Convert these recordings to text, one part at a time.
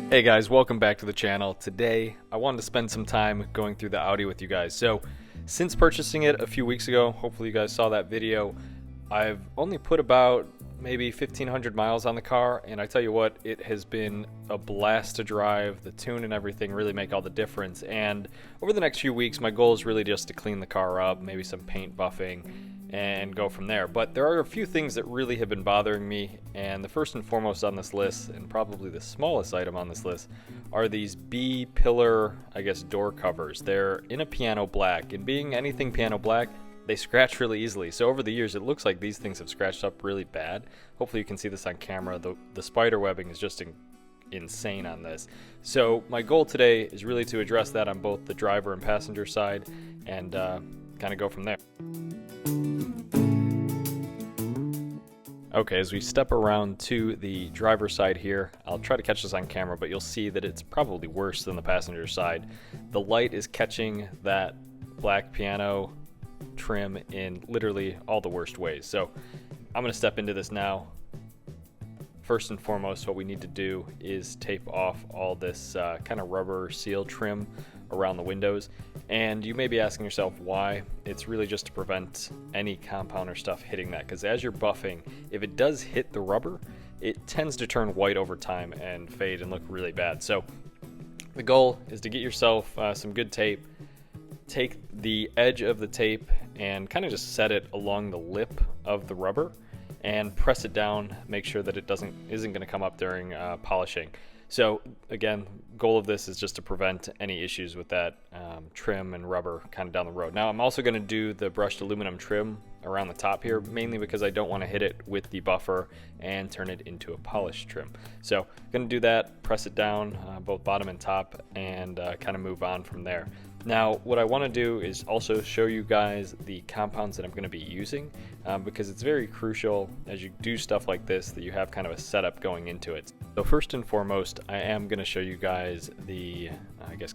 Hey guys, welcome back to the channel. Today, I wanted to spend some time going through the Audi with you guys. So, since purchasing it a few weeks ago, hopefully you guys saw that video, I've only put about maybe 1,500 miles on the car, and I tell you what, it has been a blast to drive. The tune and everything really make all the difference, and over the next few weeks, my goal is really just to clean the car up, maybe some paint buffing, and go from there. But there are a few things that really have been bothering me, and the first and foremost on this list, and probably the smallest item on this list, are these B pillar, I guess, door covers. They're in a piano black, and being anything piano black, they scratch really easily. So over the years, it looks like these things have scratched up really bad. Hopefully you can see this on camera. The spider webbing is just insane on this. So my goal today is really to address that on both the driver and passenger side, and kind of go from there. Okay, as we step around to the driver's side here, I'll try to catch this on camera, but you'll see that it's probably worse than the passenger side. The light is catching that black piano trim in literally all the worst ways. So I'm going to step into this now. First and foremost, what we need to do is tape off all this kind of rubber seal trim around the windows. And you may be asking yourself why. It's really just to prevent any compound or stuff hitting that, because as you're buffing, if it does hit the rubber, it tends to turn white over time and fade and look really bad. So the goal is to get yourself some good tape. Take the edge of the tape and kind of just set it along the lip of the rubber and press it down. Make sure that it isn't going to come up during polishing. So again, goal of this is just to prevent any issues with that trim and rubber kind of down the road. Now I'm also going to do the brushed aluminum trim around the top here, mainly because I don't want to hit it with the buffer and turn it into a polished trim. So I'm going to do that, press it down both bottom and top, and kind of move on from there. Now, what I want to do is also show you guys the compounds that I'm going to be using, because it's very crucial as you do stuff like this that you have kind of a setup going into it. So first and foremost, I am going to show you guys the,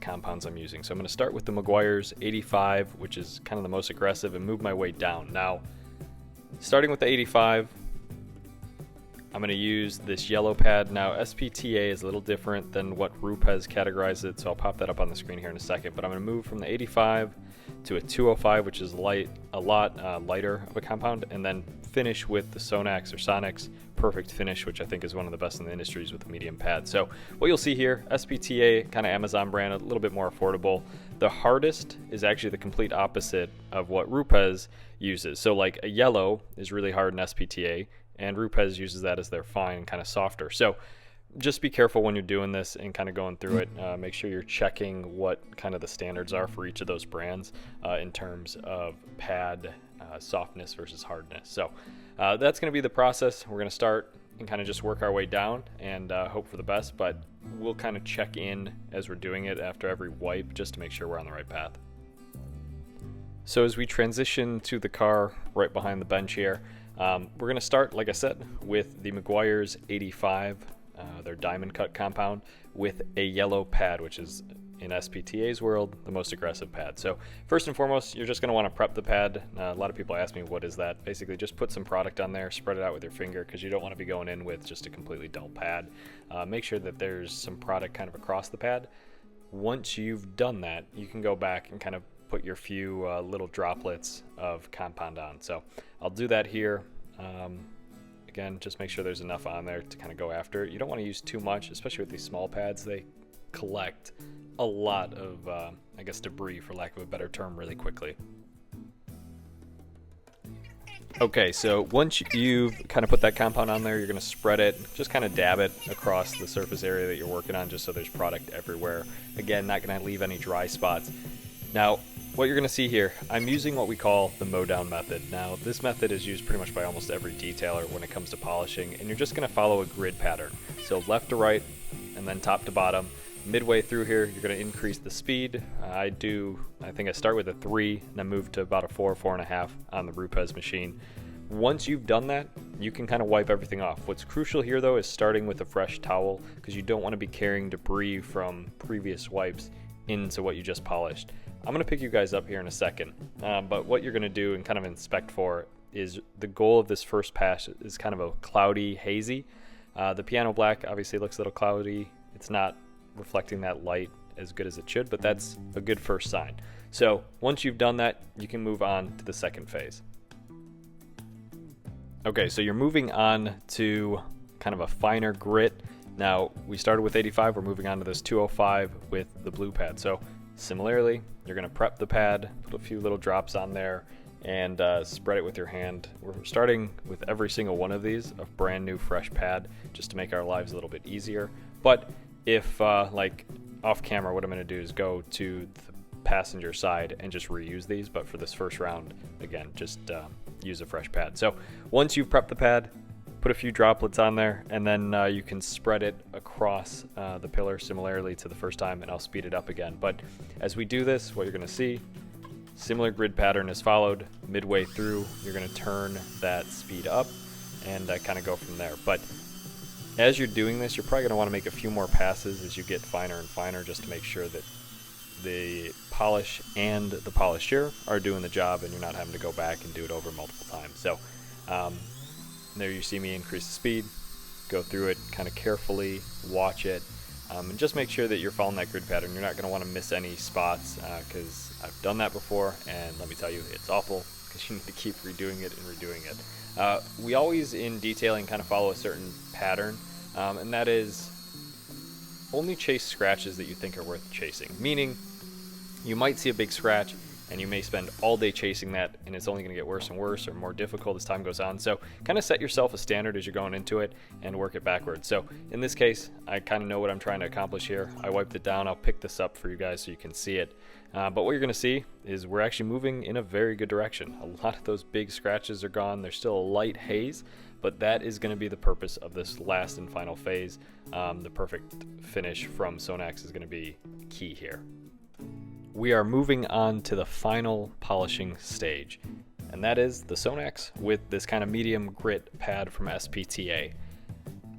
compounds I'm using. So I'm going to start with the Meguiar's 85, which is kind of the most aggressive, and move my way down. Now, starting with the 85, I'm going to use this yellow pad. Now, SPTA is a little different than what Rupe has categorized it, so I'll pop that up on the screen here in a second. But I'm going to move from the 85 to a 205, which is a lot lighter of a compound, and then finish with the Sonax or Sonax Perfect Finish, which I think is one of the best in the industries with a medium pad. So what you'll see here, SPTA, kind of Amazon brand, a little bit more affordable. The hardest is actually the complete opposite of what Rupes uses. So like a yellow is really hard in SPTA, and Rupes uses that as their fine and kind of softer. So just be careful when you're doing this and kind of going through it. Make sure you're checking what kind of the standards are for each of those brands in terms of pad softness versus hardness. So that's going to be the process. We're going to start and kind of just work our way down and hope for the best, but we'll kind of check in as we're doing it after every wipe just to make sure we're on the right path. So as we transition to the car right behind the bench here, we're going to start, like I said, with the Meguiar's 85, their diamond cut compound, with a yellow pad, which is, in SPTA's world, the most aggressive pad. So first and foremost, you're just going to want to prep the pad. A lot of people ask me, what is that? Basically, just put some product on there, spread it out with your finger, because you don't want to be going in with just a completely dull pad. Make sure that there's some product kind of across the pad. Once you've done that, you can go back and kind of put your few little droplets of compound on. So I'll do that here. Again, just make sure there's enough on there to kind of go after it. You don't want to use too much, especially with these small pads. They collect a lot of, debris, for lack of a better term, really quickly. Okay, so once you've kind of put that compound on there, you're going to spread it, just kind of dab it across the surface area that you're working on, just so there's product everywhere. Again, not going to leave any dry spots. Now, what you're going to see here, I'm using what we call the mow down method. Now, this method is used pretty much by almost every detailer when it comes to polishing, and you're just going to follow a grid pattern. So left to right, and then top to bottom. Midway through here, you're going to increase the speed. I think I start with a 3, and then move to about a 4, 4.5 on the Rupes machine. Once you've done that, you can kind of wipe everything off. What's crucial here, though, is starting with a fresh towel, because you don't want to be carrying debris from previous wipes into what you just polished. I'm going to pick you guys up here in a second, but what you're going to do and kind of inspect for is the goal of this first pass is kind of a cloudy, hazy. The piano black obviously looks a little cloudy. It's not reflecting that light as good as it should, but that's a good first sign. So once you've done that, you can move on to the second phase. Okay, so you're moving on to kind of a finer grit. Now, we started with 85, we're moving on to this 205 with the blue pad. So similarly, you're gonna prep the pad, put a few little drops on there, and spread it with your hand. We're starting with every single one of these, a brand new fresh pad, just to make our lives a little bit easier. But if, like off camera, what I'm gonna do is go to the passenger side and just reuse these, but for this first round, again, just use a fresh pad. So once you've prepped the pad, put a few droplets on there, and then you can spread it across the pillar similarly to the first time, and I'll speed it up again. But as we do this, what you're gonna see, similar grid pattern is followed. Midway through, you're gonna turn that speed up and kind of go from there. But as you're doing this, you're probably gonna wanna make a few more passes as you get finer and finer, just to make sure that the polish and the polisher are doing the job and you're not having to go back and do it over multiple times. So there you see me increase the speed, go through it kind of carefully, watch it, and just make sure that you're following that grid pattern. You're not going to want to miss any spots, because I've done that before, and let me tell you, it's awful, because you need to keep redoing it and redoing it. We always, in detailing, kind of follow a certain pattern, and that is only chase scratches that you think are worth chasing. Meaning, you might see a big scratch, and you may spend all day chasing that, and it's only going to get worse and worse or more difficult as time goes on. So kind of set yourself a standard as you're going into it and work it backwards. So in this case, I kind of know what I'm trying to accomplish here. I wiped it down. I'll pick this up for you guys so you can see it. But what you're going to see is we're actually moving in a very good direction. A lot of those big scratches are gone. There's still a light haze, but that is going to be the purpose of this last and final phase. The perfect finish from Sonax is going to be key here. We are moving on to the final polishing stage, and that is the Sonax with this kind of medium grit pad from SPTA.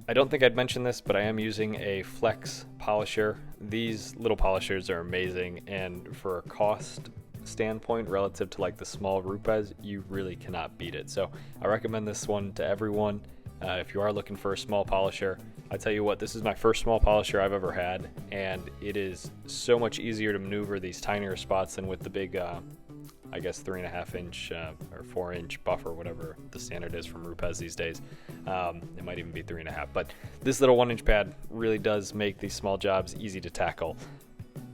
I don't think I'd mentioned this, but I am using a flex polisher. These little polishers are amazing, and for a cost standpoint relative to like the small Rupes, you really cannot beat it. So I recommend this one to everyone. If you are looking for a small polisher, I tell you what, this is my first small polisher I've ever had, and it is so much easier to maneuver these tinier spots than with the big, I guess 3.5 inch or 4 inch buffer, whatever the standard is from Rupes these days. It might even be 3.5, but this little 1 inch pad really does make these small jobs easy to tackle.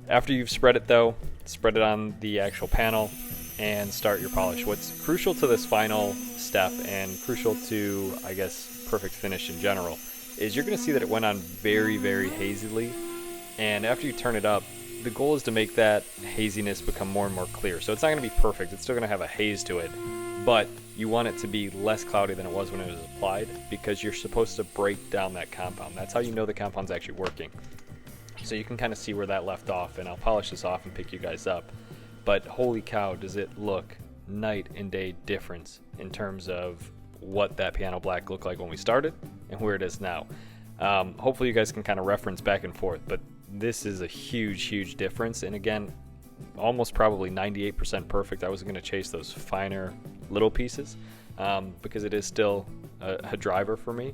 After you've spread it though, spread it on the actual panel and start your polish. What's crucial to this final step, and crucial to, I guess, perfect finish in general, is you're going to see that it went on very, very hazily, and after you turn it up, the goal is to make that haziness become more and more clear. So it's not going to be perfect, it's still going to have a haze to it, but you want it to be less cloudy than it was when it was applied, because you're supposed to break down that compound. That's how you know the compound's actually working. So you can kind of see where that left off, and I'll polish this off and pick you guys up. But holy cow, does it look night and day difference in terms of what that piano black looked like when we started and where it is now. Hopefully you guys can kind of reference back and forth, but this is a huge difference. And again, almost probably 98% perfect. I wasn't going to chase those finer little pieces because it is still a driver for me.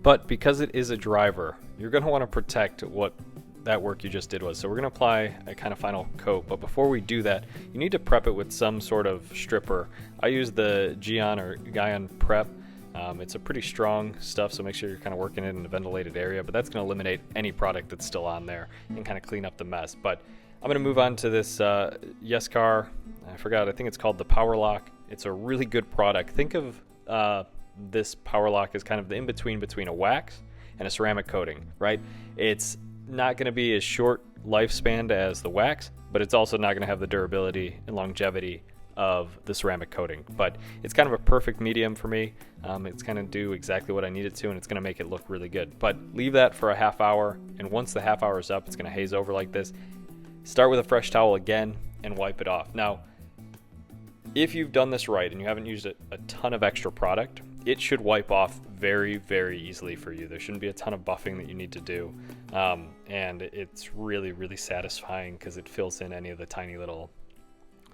But because it is a driver, you're going to want to protect what that work you just did was. So we're going to apply a kind of final coat, but before we do that, you need to prep it with some sort of stripper. I use the Guion Prep. It's a pretty strong stuff, so make sure you're kind of working it in a ventilated area, but that's going to eliminate any product that's still on there and kind of clean up the mess. But I'm going to move on to this Yescar. I forgot, I think it's called the Power Lock. It's a really good product. Think of this Power Lock as kind of the in-between between a wax and a ceramic coating, right? It's not going to be as short lifespan as the wax, but it's also not going to have the durability and longevity of the ceramic coating. But it's kind of a perfect medium for me. It's going to do exactly what I need it to, and it's going to make it look really good. But leave that for a half hour, and once the half hour is up, it's going to haze over like this. Start with a fresh towel again and wipe it off. Now, if you've done this right and you haven't used a ton of extra product, it should wipe off very easily for you. There shouldn't be a ton of buffing that you need to do, and it's really satisfying because it fills in any of the tiny little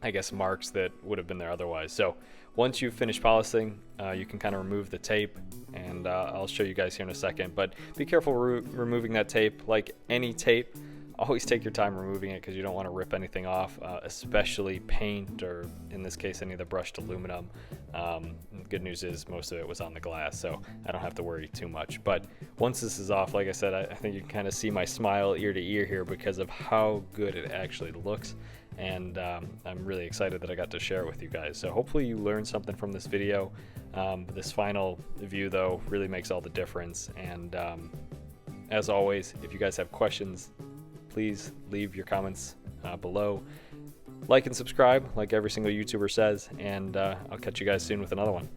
I guess, marks that would have been there otherwise. So once you've finished polishing, you can kind of remove the tape, and I'll show you guys here in a second. But be careful removing that tape. Like any tape, always take your time removing it because you don't want to rip anything off, especially paint, or in this case any of the brushed aluminum. The good news is most of it was on the glass, so I don't have to worry too much. But once this is off, like I said, I think you can kind of see my smile ear to ear here because of how good it actually looks. And I'm really excited that I got to share it with you guys. So hopefully you learned something from this video. This final view though really makes all the difference. And as always, if you guys have questions, please leave your comments below. Like and subscribe like every single YouTuber says, and I'll catch you guys soon with another one.